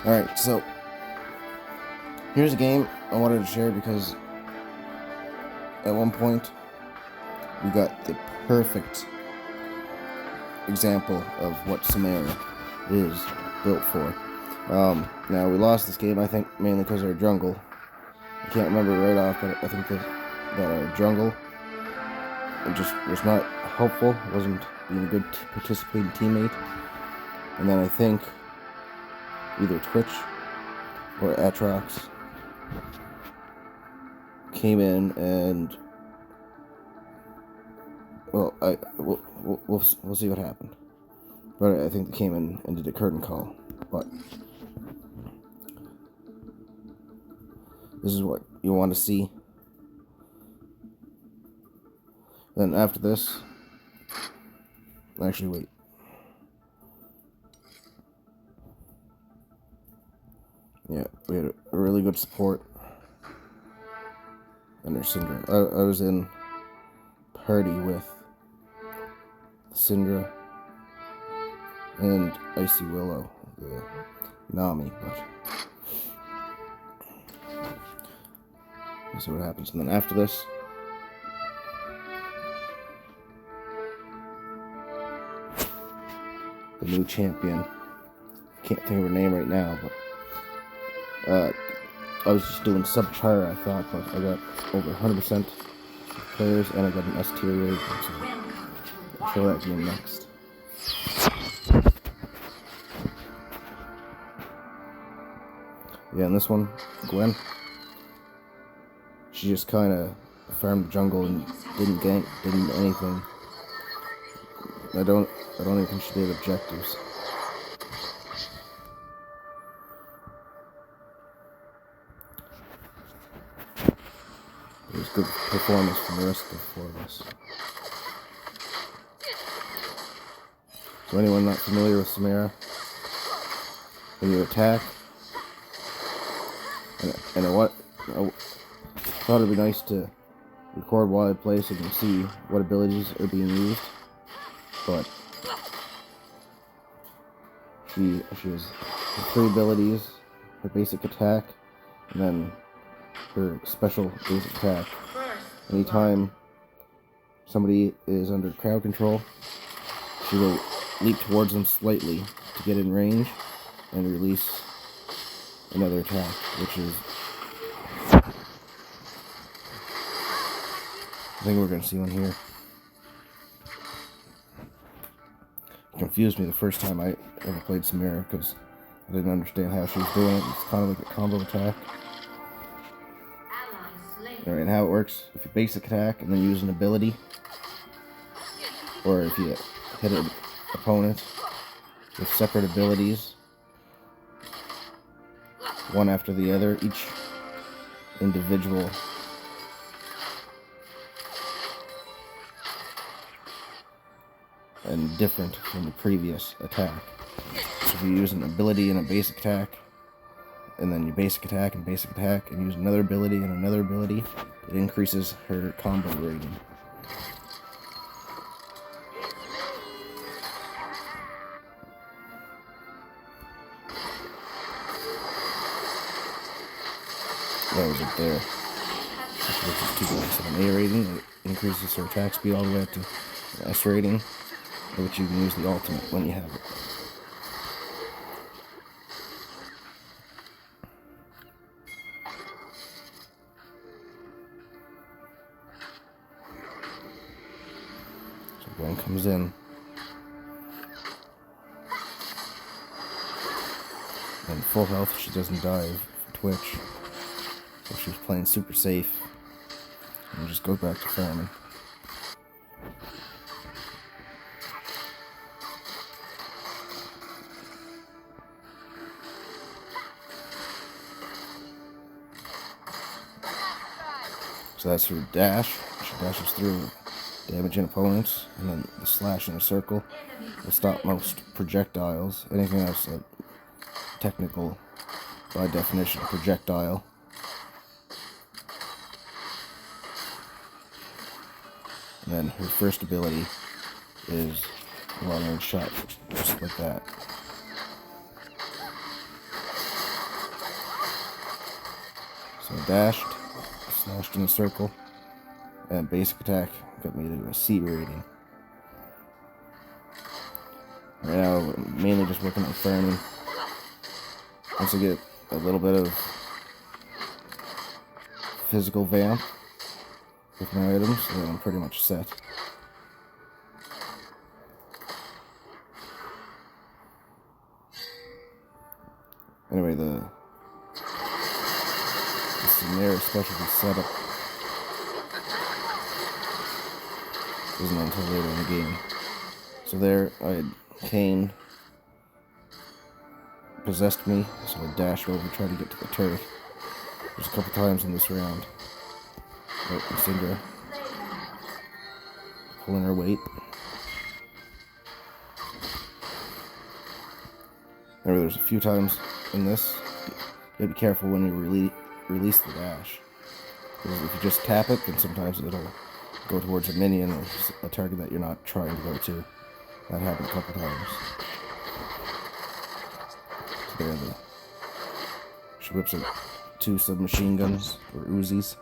Alright, so here's a game I wanted to share because at one point we got the perfect example of what Samira is built for. Now we lost this game, I think, mainly because our jungle. I can't remember right off, but I think that our jungle just was not helpful, wasn't being a good participating teammate. And then I think either Twitch or Atrox came in and we'll see what happened. But I think they came in and did a curtain call. But this is what you want to see. Then after this, actually wait. Yeah, we had a really good support under Syndra. I was in party with Syndra and Icy Willow, the Nami, but let's see what happens. And then after this, the new champion. Can't think of her name right now, but I was just doing subpar, I thought, but I got over 100% players and I got an S tier rating, so I'll show that game next. Yeah, and this one, Gwen, she just kind of farmed the jungle and didn't gank, didn't do anything. I don't even think she did objectives. It was good performance from the rest of the four of us. So anyone not familiar with Samira, when you attack, and I thought it'd be nice to record while I play so you can see what abilities are being used. But she has 3 abilities: her basic attack, and then her special basic attack. Anytime somebody is under crowd control, she will leap towards them slightly to get in range and release another attack, which is, I think we're going to see one here. It confused me the first time I ever played Samira because I didn't understand how she was doing it. It's kind of like a combo attack. Alright, and how it works: if you basic attack and then use an ability, or if you hit an opponent with separate abilities, one after the other, each individual and different from the previous attack. So if you use an ability and a basic attack, and then you basic attack and use another ability and another ability, it increases her combo rating. That was up there. Which is 2.7A rating. It increases her attack speed all the way up to an S rating, which you can use the ultimate when you have it. So Gwen comes in, and full health, she doesn't dive for Twitch. So she's playing super safe and just go back to farming. So that's her dash. She dashes through, damaging opponents, and then the slash in a circle will stop most projectiles. Anything else, technical, by definition, projectile. And then her first ability is a long-range shot, just like that. I dashed, slashed in a circle, and basic attack got me to a C rating. Right now, I'm mainly just working on farming. Once I get a little bit of physical vamp with my items, then I'm pretty much set. Anyway, the Samira specialty setup isn't until later in the game. So there, I had Kane possessed me, so I dashed over, tried to get to the turret. There's a couple times in this round. Oh, Samira pulling her weight. Remember, there's a few times in this, you gotta be careful when you release the dash. Because if you just tap it, then sometimes it'll go towards a minion or a target that you're not trying to go to. That happened a couple times. So there, she whips out 2 submachine guns, or Uzis.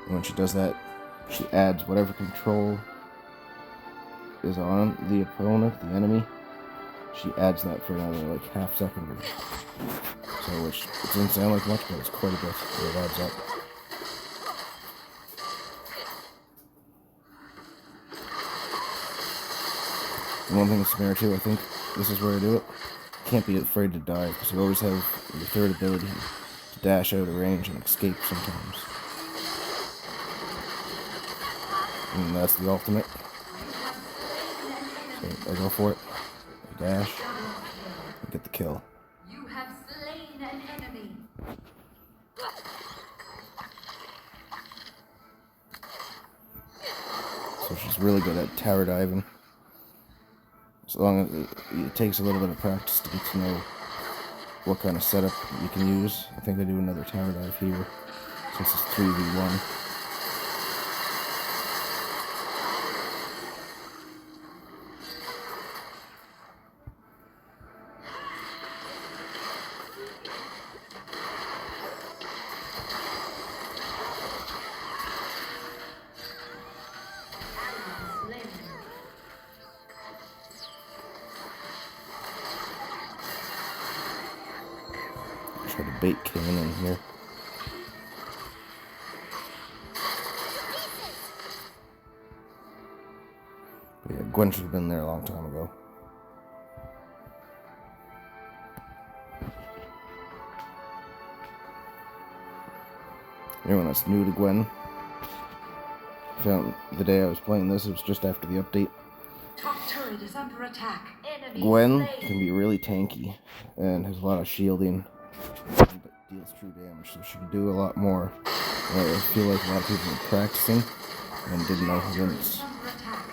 And when she does that, she adds whatever control is on the opponent, the enemy. She adds that for another like half second or so, which it doesn't sound like much, but it's quite a bit. It adds up. And one thing with Samira too, I think this is where I do it. You can't be afraid to die, because you always have your third ability to dash out of range and escape sometimes. And that's the ultimate. So I go for it, I dash, and get the kill. You have slain an enemy. So she's really good at tower diving. As long as it takes a little bit of practice to get to know what kind of setup you can use. I think I do another tower dive here, since it's 3v1. Try to bait Kane in here. But yeah, Gwen should have been there a long time ago. Anyone that's new to Gwen, found the day I was playing this, it was just after the update. Top turret is under attack. Enemy Gwen slain. can be really tanky and has a lot of shielding, but deals true damage, so she can do a lot more. I feel like a lot of people were practicing and didn't know her limits. Under attack.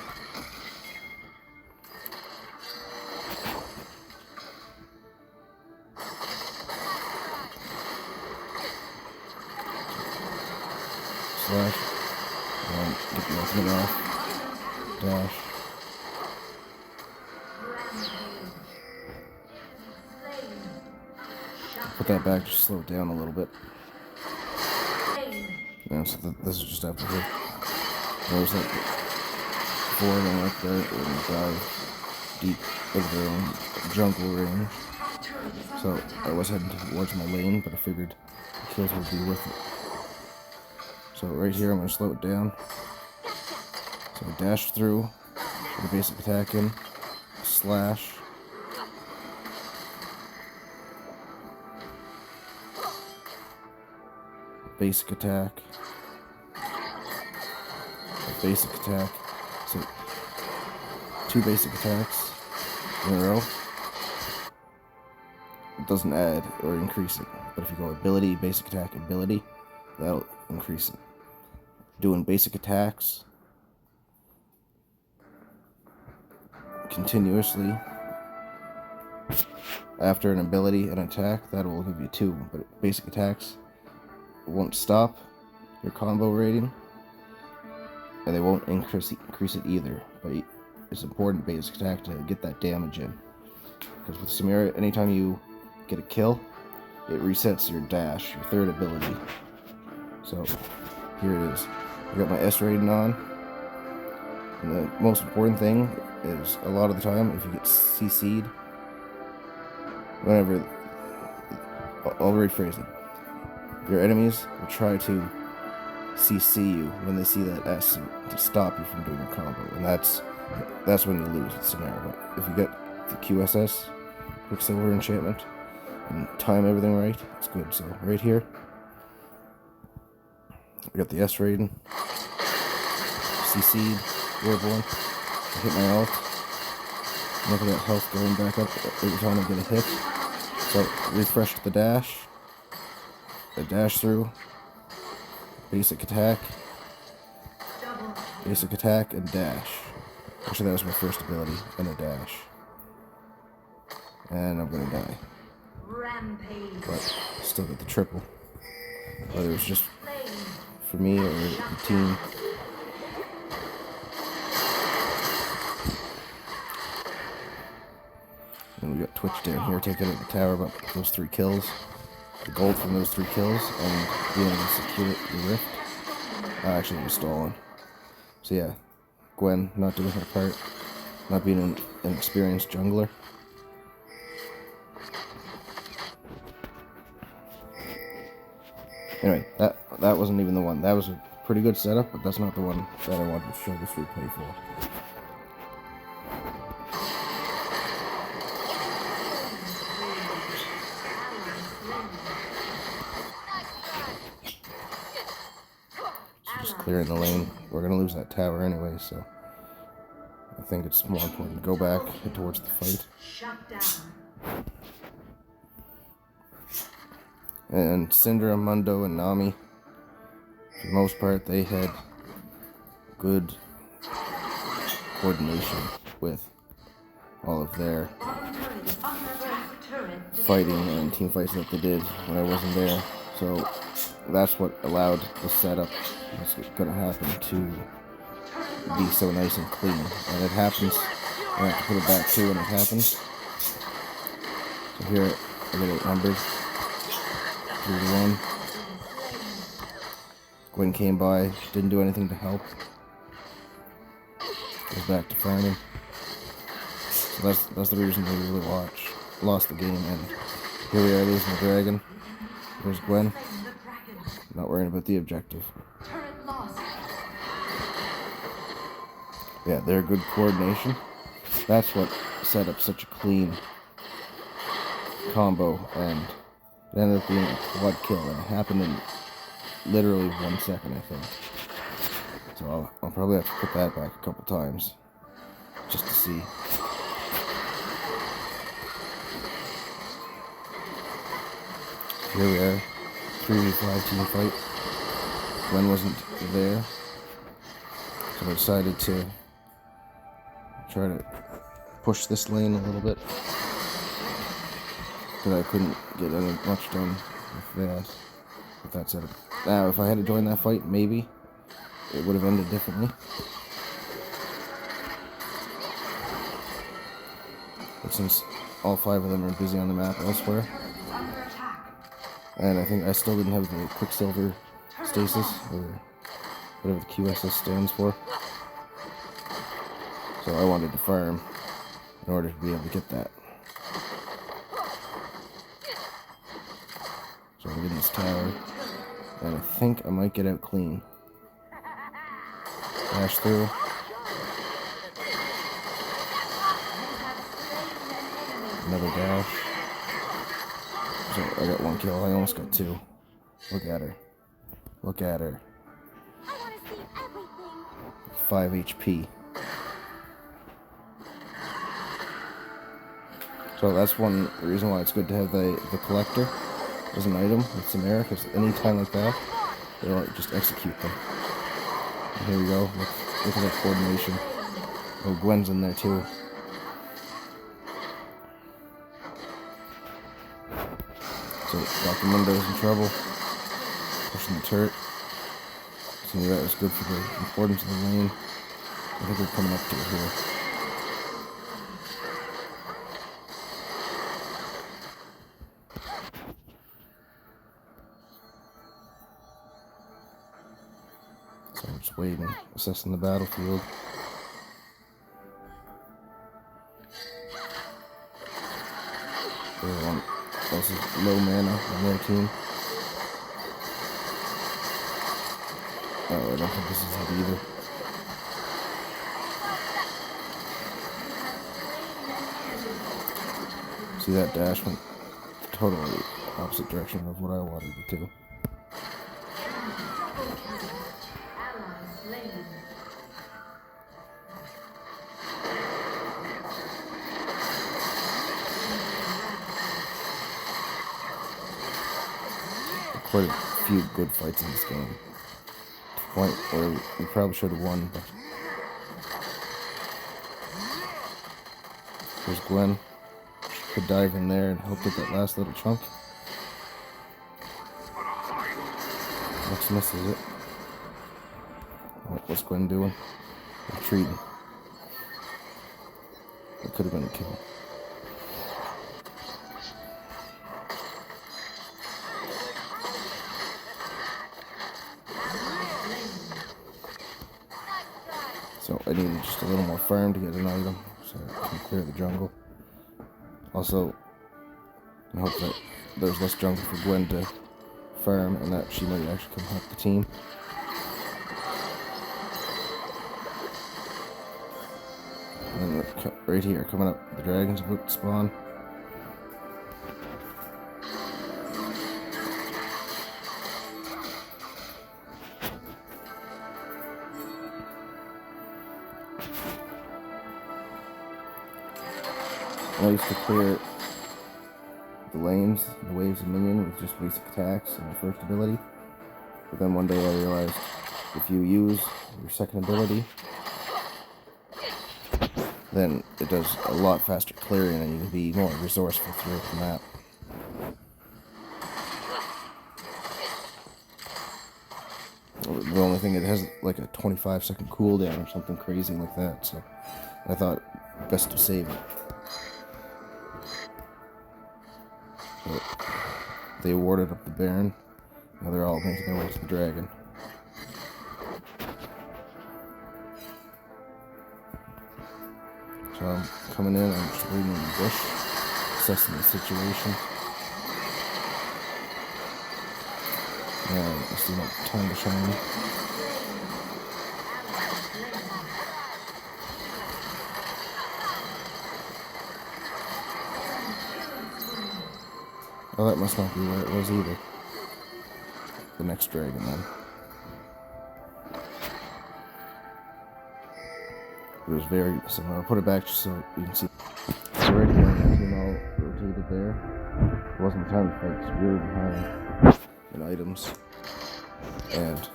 Slash, and get the ultimate off, dash. Put that back, just slow it down a little bit. Yeah, so this is just after her. There's that forward and up there and dive deep into their own jungle range. So I was heading towards my lane, but I figured the kills would be worth it. So right here I'm going to slow it down. So I dash through, put a basic attack in, slash. Basic attack, basic attack, so 2 basic attacks in a row. It doesn't add or increase it, but if you go ability, basic attack, ability, that'll increase it. Doing basic attacks continuously after an ability and attack, that will give you 2, but basic attacks won't stop your combo rating, and they won't increase it either. But it's important basic attack to get that damage in, because with Samira, anytime you get a kill, it resets your dash, your third ability. So here it is. I got my S rating on. And the most important thing is a lot of the time, if you get CC'd, whenever, I'll rephrase it. Your enemies will try to CC you when they see that S to stop you from doing your combo, and that's when you lose with Samira. But if you get the QSS, Quicksilver enchantment, and time everything right, it's good. So right here, I got the S rating, CC'd, Warborn, I hit my ult, nothing got health going back up every time I get a hit. So refreshed the dash, I dash through, basic attack, and dash. Actually, that was my first ability, and a dash. And I'm gonna die. Rampage. But still get the triple. Whether it was just for me or the team. And we got Twitch down here taking out the tower, but those 3 kills. The gold from those 3 kills and being able to secure the rift. Actually, it was stolen. So yeah, Gwen not doing her part, not being an experienced jungler. Anyway, that wasn't even the one. That was a pretty good setup, but that's not the one that I wanted to show this replay for. Just clearing the lane. We're gonna lose that tower anyway, so I think it's more important to go back, head towards the fight. Shut down. And Syndra, Mundo, and Nami, for the most part, they had good coordination with all of their fighting and team fights that they did when I wasn't there. So that's what allowed the setup that's going to happen to be so nice and clean. And it happens, I have to put it back too when it happens. So here I get it numbered. 3-1. Gwen came by, didn't do anything to help. Goes back to farming. So that's the reason we really lost the game, and here we are losing the dragon. There's Gwen. Not worrying about the objective. Yeah, they're good coordination. That's what set up such a clean combo, and it ended up being a quad kill, and it happened in literally 1 second, I think. So I'll probably have to put that back a couple times, just to see. Here we are, 3v5 team fight. Gwen wasn't there, so I decided to try to push this lane a little bit, because I couldn't get much done with that setup. Now, if I had to join that fight, maybe it would have ended differently. But since all 5 of them are busy on the map elsewhere, and I think I still didn't have the Quicksilver stasis, or whatever the QSS stands for, so I wanted to farm in order to be able to get that. So I'm getting this tower, and I think I might get out clean. Dash through. Another dash. So I got 1 kill. I almost got 2. Look at her. Look at her. 5 HP. So that's one reason why it's good to have the collector as an item with Samira, because any time like that, they'll just execute them. And here we go. Look at that coordination. Oh, Gwen's in there too. So Dr. Mundo's in trouble. Pushing the turret. So that was good for the importance of the lane. I think we're coming up to it here. just waiting, assessing the battlefield. Everyone else is low mana on their team. Oh, I don't think this is it either. See, that dash went totally opposite direction of what I wanted it to. Quite a few good fights in this game. To the point where we probably should have won, but here's Gwen. She could dive in there and help get that last little chunk. Next misses it. What's Gwen doing? Retreating. It could have been a kill. So I needed just a little more farm to get an item, so I can clear the jungle. Also, I hope that there's less jungle for Gwen to farm, and that she might actually come help the team. And then right here, coming up, the dragon's about to spawn. I used to clear the lanes, the waves of minion with just basic attacks and my first ability. But then one day I realized if you use your second ability, then it does a lot faster clearing and you can be more resourceful throughout the map. The only thing, it has like a 25-second cooldown or something crazy like that, so I thought best to save it. So they awarded up the Baron. Now they're all making their way to the dragon. So I'm coming in, I'm just waiting in the bush, assessing the situation. And I see no time to shine. Oh, that must not be where it was either. The next dragon, then. It was very similar. I'll put it back just so you can see. So right here, my team all rotated there. It wasn't the time to fight because we were behind in items and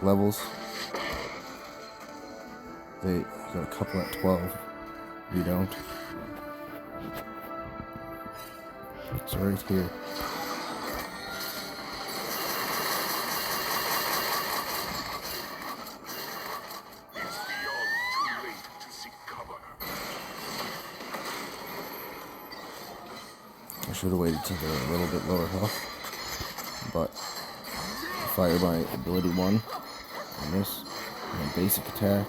levels. They got a couple at 12. We don't. It's right here. I should have waited till they're a little bit lower health, but I fire my ability 1 on this, and basic attack,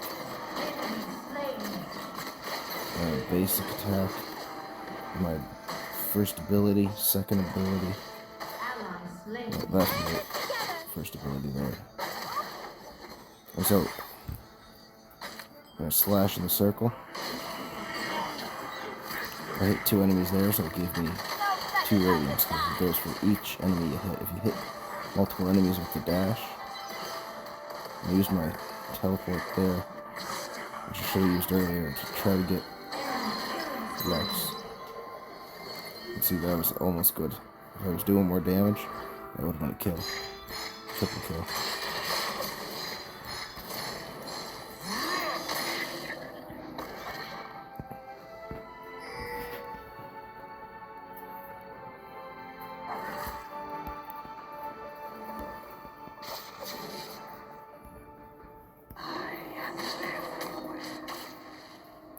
and basic attack, my first ability, second ability. Well, that's my first ability there. And so, I'm going to slash in the circle. I hit 2 enemies there, so it gave me 2 radiance, because it goes for each enemy you hit. If you hit multiple enemies with the dash, I used my teleport there, which I should have used earlier to try to get Lex. See, that was almost good. If I was doing more damage, that would have been a kill. Triple kill.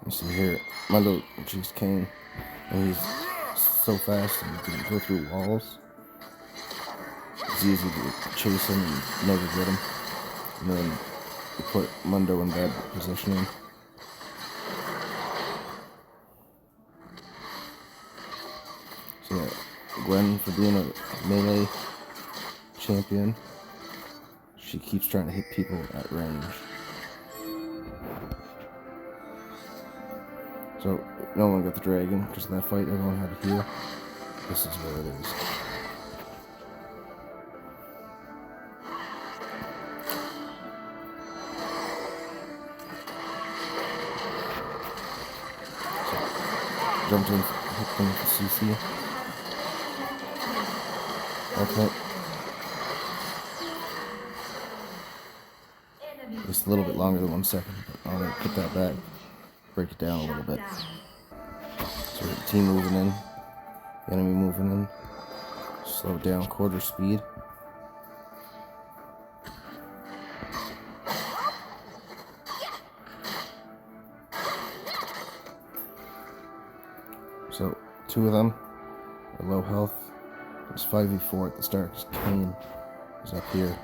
You see here, my little just came, and he's so fast and you can go through walls. It's easy to chase him and never get him. And then we put Mundo in bad positioning. So yeah, Gwen, for being a melee champion, she keeps trying to hit people at range. So no one got the dragon because of that fight. Everyone had to heal. This is where it is. So, jumped in, hit them with the CC. Okay. Just a little bit longer than 1 second, but I'm gonna put that back, break it down a little bit. So the team moving in, the enemy moving in, slow down, quarter speed. So 2 of them are low health. It's 5v4 at the start because Kane is up here.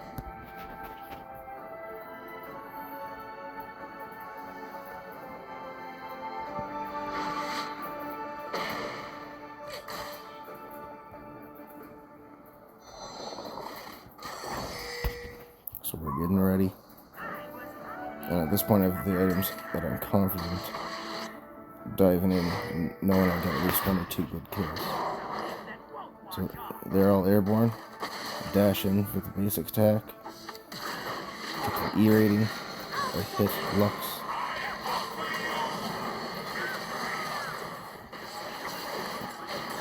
So we're getting ready. And at this point I have the items that I'm confident diving in and knowing I'll get at least 1 or 2 good kills. So they're all airborne. Dash in with the basic attack. Get the E rating. I hit Lux.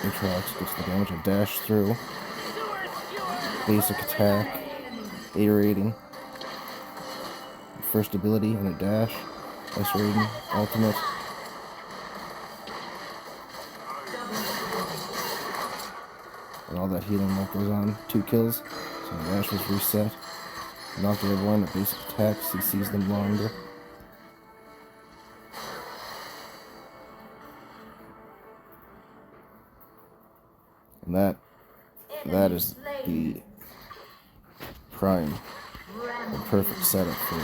Atrox gets the damage. I dash through. Basic attack. A rating. First ability and a dash. S rating. Ultimate. And all that healing that goes on. 2 kills. So the dash was reset. Knocked everyone. A basic attack. CCs them longer. And that is the prime and perfect setup for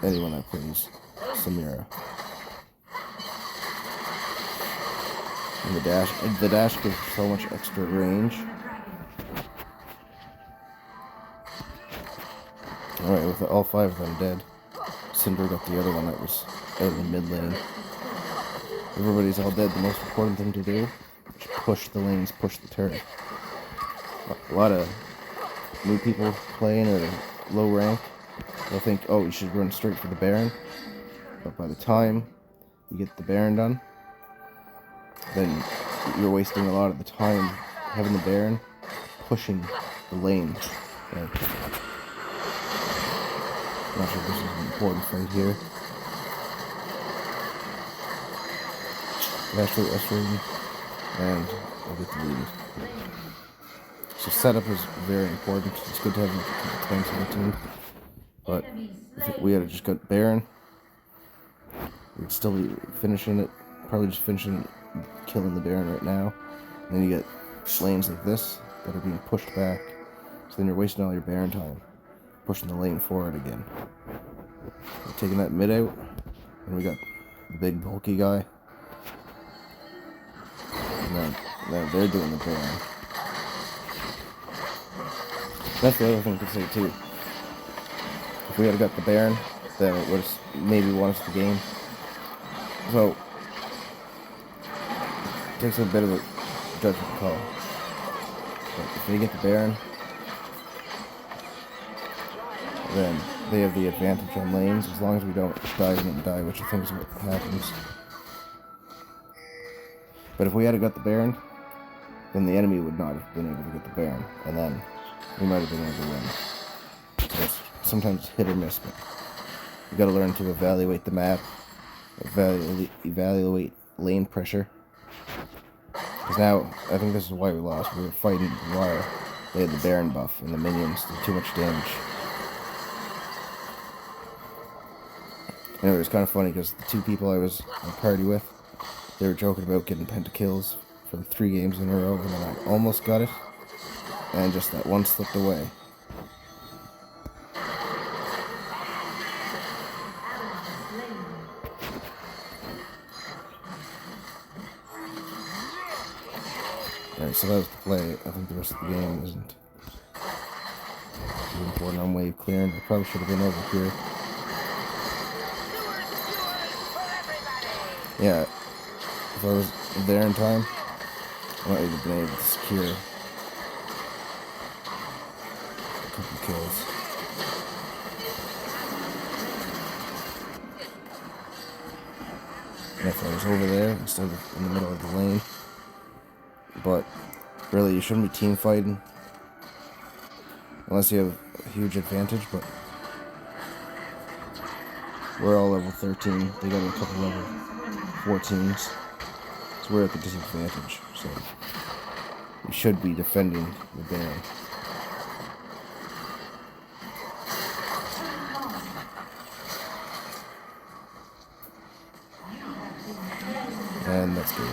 anyone that plays Samira. And the dash gives so much extra range. Alright, with all 5 of them dead, Cinder got the other one that was out in the mid lane. Everybody's all dead. The most important thing to do is push the lanes, push the turret. A lot of new people playing at a low rank, they'll think, oh, you should run straight for the Baron. But by the time you get the Baron done, then you're wasting a lot of the time having the Baron pushing the lane. Yeah. Not sure if this is an important fight here. Actually, S rating, and I'll get the lead. So setup is very important. It's good to have a couple tanks on the team. But if we had just got Baron, we'd still be finishing it. Probably just finishing killing the Baron right now. And then you get lanes like this that are being pushed back. So then you're wasting all your Baron time pushing the lane forward again. We're taking that mid out, and we got the big bulky guy. And then they're doing the Baron. That's the other thing to say too. If we had got the Baron, then it would have maybe won us the game. So it takes a bit of a judgment call. But if they get the Baron, then they have the advantage on lanes as long as we don't dive in and die, which I think is what happens. But if we had got the Baron, then the enemy would not have been able to get the Baron, and then we might have been able to win. So it's sometimes hit or miss, but you gotta learn to evaluate the map, evaluate lane pressure. Because now, I think this is why we lost. We were fighting while they had the Baron buff, and the minions did too much damage. Anyway, it was kind of funny because the 2 people I was on party with, they were joking about getting pentakills for like 3 games in a row, and then I almost got it, and just that one slipped away. Alright, so that was the play. I think the rest of the game isn't too important on wave clearing. I probably should have been over here. Yeah, if I was there in time, I might have been able to secure a couple kills. And if I was over there instead of in the middle of the lane. But really, you shouldn't be team fighting unless you have a huge advantage. But we're all level 13. They got a couple level 14s, so we're at the disadvantage. So we should be defending the Baron. And that's good.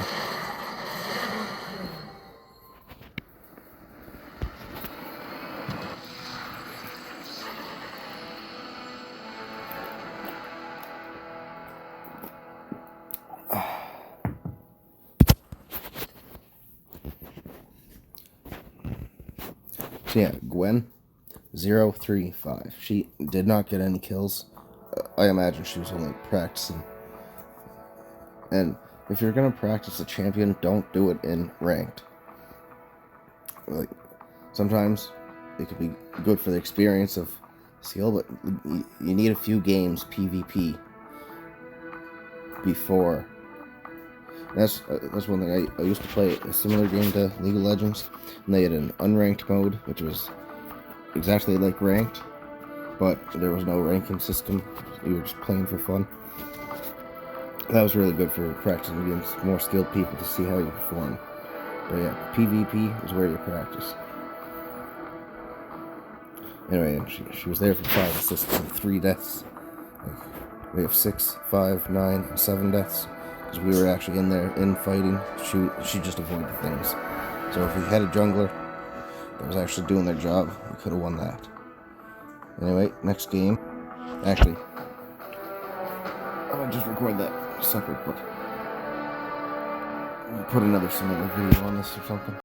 So yeah, Gwen, 035. She did not get any kills. I imagine she was only practicing. And if you're gonna practice a champion, don't do it in ranked. Like, sometimes it could be good for the experience of skill, but you need a few games PvP before. That's one thing. I used to play a similar game to League of Legends, and they had an unranked mode, which was exactly like ranked, but there was no ranking system. You were just playing for fun. That was really good for practicing against more skilled people to see how you perform. But yeah, PvP is where you practice. Anyway, she was there for 5 assists and 3 deaths. We have 6, 5, 9, and 7 deaths. Because we were actually in there, fighting. She just avoided things. So if we had a jungler that was actually doing their job, we could have won that. Anyway, next game. Actually, I'll just record that separate, but I'll put another similar video on this or something.